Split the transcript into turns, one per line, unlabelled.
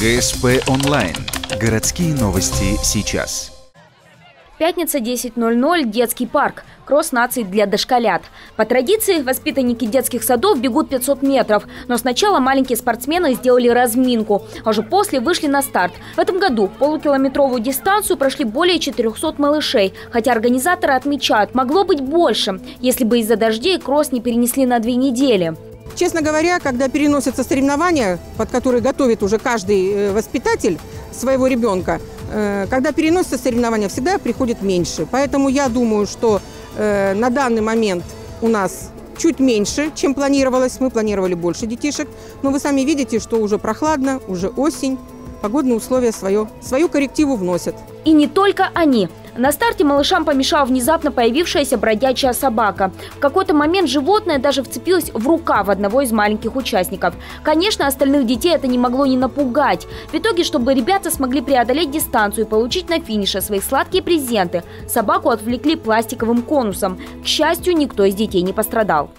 ГСП онлайн. Городские новости сейчас.
Пятница, 10:00, детский парк. Кросс наций для дошколят. По традиции, воспитанники детских садов бегут 500 метров. Но сначала маленькие спортсмены сделали разминку, а уже после вышли на старт. В этом году полукилометровую дистанцию прошли более 400 малышей. Хотя организаторы отмечают, могло быть больше, если бы из-за дождей кросс не перенесли на 2 недели.
Честно говоря, когда переносятся соревнования, под которые готовит уже каждый воспитатель своего ребенка, когда переносятся соревнования, всегда приходит меньше. Поэтому я думаю, что на данный момент у нас чуть меньше, чем планировалось. Мы планировали больше детишек. Но вы сами видите, что уже прохладно, уже осень. Погодные условия свою коррективу вносят.
И не только они. На старте малышам помешала внезапно появившаяся бродячая собака. В какой-то момент животное даже вцепилось в рукав одного из маленьких участников. Конечно, остальных детей это не могло не напугать. В итоге, чтобы ребята смогли преодолеть дистанцию и получить на финише свои сладкие презенты, собаку отвлекли пластиковым конусом. К счастью, никто из детей не пострадал.